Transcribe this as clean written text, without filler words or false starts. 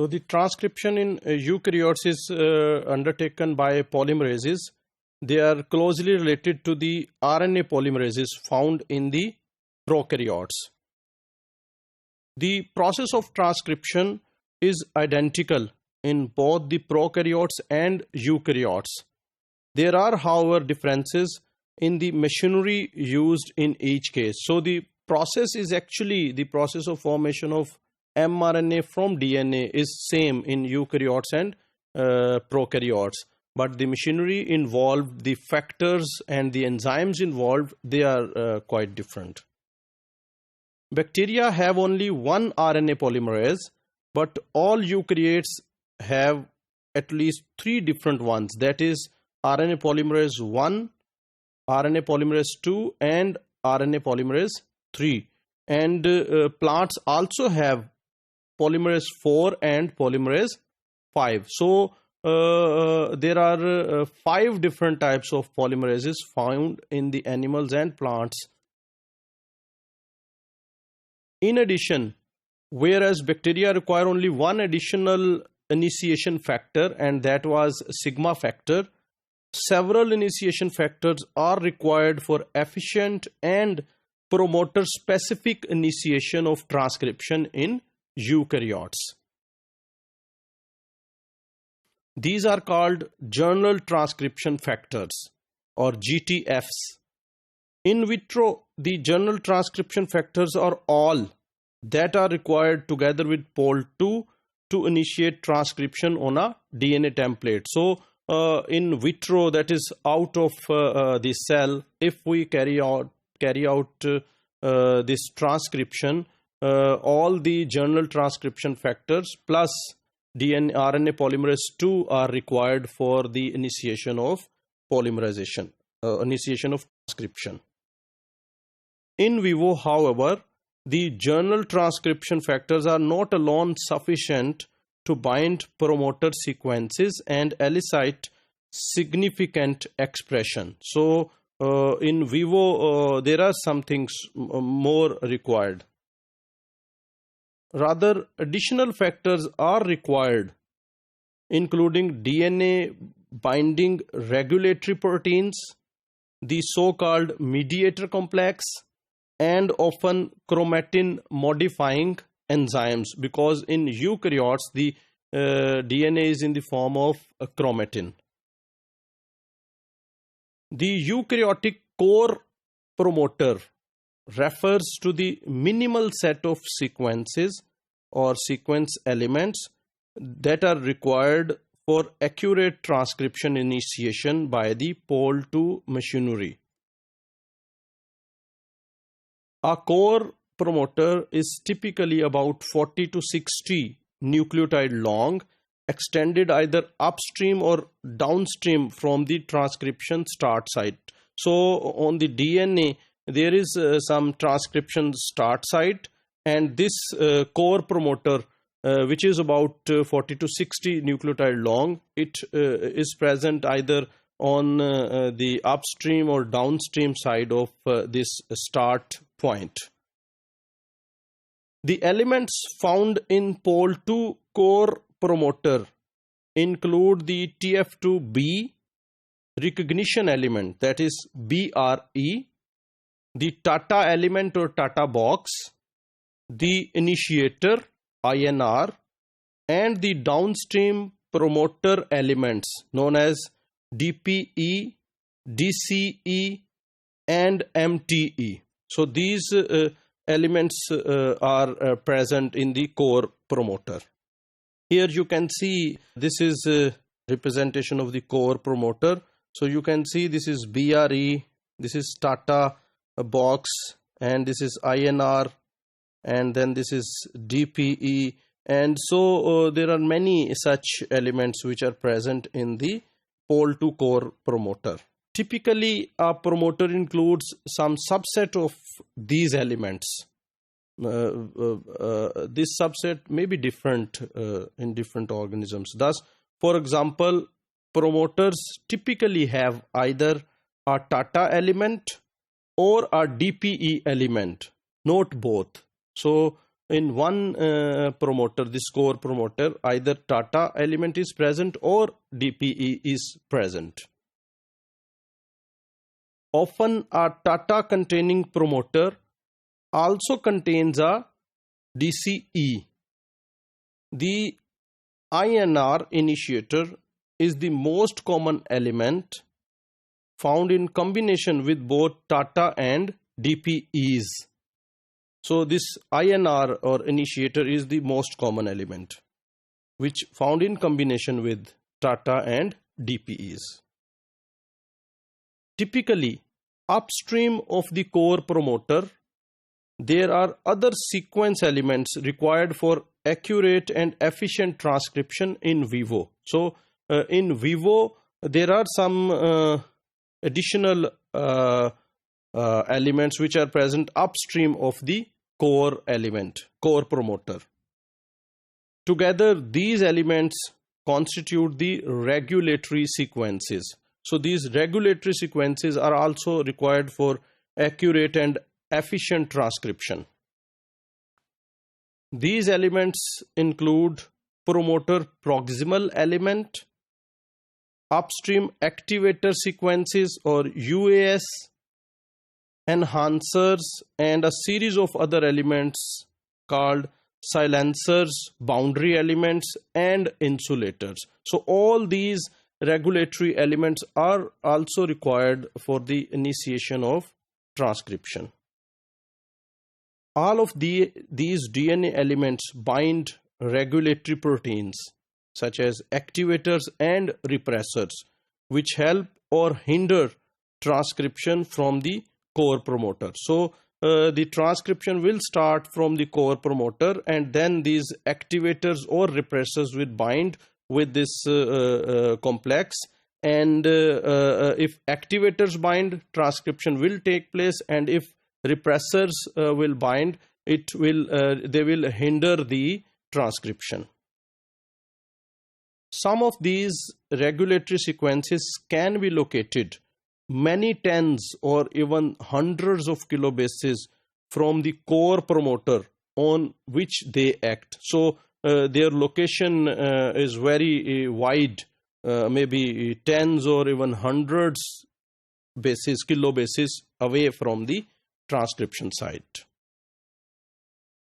So the transcription in eukaryotes is undertaken by polymerases. They are closely related to the RNA polymerases found in the prokaryotes. The process of transcription is identical in both the prokaryotes and eukaryotes. There are, however, differences in the machinery used in each case. So the process is actually the process of formation of mRNA from DNA is same in eukaryotes and prokaryotes, but the machinery involved, the factors and the enzymes involved, they are quite different. Bacteria have only one RNA polymerase, but all eukaryotes have at least three different ones, that is RNA polymerase 1, RNA polymerase 2 and RNA polymerase 3. And plants also have polymerase 4 and polymerase 5. So there are 5 different types of polymerases found in the animals and plants. In addition, whereas bacteria require only one additional initiation factor, and that was sigma factor, several initiation factors are required for efficient and promoter specific initiation of transcription in eukaryotes. These are called general transcription factors or GTFs. In vitro, the general transcription factors are all that are required together with POL2 to initiate transcription on a DNA template. So in vitro, that is out of the cell, if we carry out this transcription, all the general transcription factors plus DNA RNA polymerase 2 are required for the initiation of polymerization, initiation of transcription. In vivo, however, the general transcription factors are not alone sufficient to bind promoter sequences and elicit significant expression. So in vivo, there are some things more required. Rather, additional factors are required, including DNA binding regulatory proteins, the so-called mediator complex, and often chromatin modifying enzymes, because in eukaryotes the DNA is in the form of a chromatin. The eukaryotic core promoter refers to the minimal set of sequences or sequence elements that are required for accurate transcription initiation by the POL2 machinery. A core promoter is typically about 40 to 60 nucleotide long, extended either upstream or downstream from the transcription start site. So on the DNA, there is some transcription start site, and this core promoter, which is about 40 to 60 nucleotide long, it is present either on the upstream or downstream side of this start point. The elements found in POL2 core promoter include the TF2B recognition element, that is BRE, the Tata element or Tata box, the initiator INR, and the downstream promoter elements known as DPE, DCE, and MTE. So these elements are present in the core promoter. Here you can see this is a representation of the core promoter. So you can see this is BRE, this is Tata box, and this is INR, and then this is DPE, and so there are many such elements which are present in the POL2 core promoter. Typically, a promoter includes some subset of these elements. This subset may be different in different organisms. Thus, for example, promoters typically have either a Tata element or a DPE element, not both. So in one promoter, this core promoter, either TATA element is present or DPE is present. Often a TATA containing promoter also contains a DCE. The INR initiator is the most common element found in combination with both TATA and DPEs. So this INR or initiator is the most common element which found in combination with TATA and DPEs. Typically, upstream of the core promoter, there are other sequence elements required for accurate and efficient transcription in vivo. So in vivo, there are some additional elements which are present upstream of the core element, core promoter. Together, these elements constitute the regulatory sequences. So these regulatory sequences are also required for accurate and efficient transcription. These elements include promoter proximal element, upstream activator sequences or UAS, enhancers, and a series of other elements called silencers, boundary elements, and insulators. So all these regulatory elements are also required for the initiation of transcription. All of these DNA elements bind regulatory proteins such as activators and repressors, which help or hinder transcription from the core promoter. So the transcription will start from the core promoter, and then these activators or repressors will bind with this complex, and if activators bind, transcription will take place, and if repressors will bind, they will hinder the transcription. Some of these regulatory sequences can be located many tens or even hundreds of kilobases from the core promoter on which they act. So their location is very wide, maybe tens or even hundreds kilobases away from the transcription site.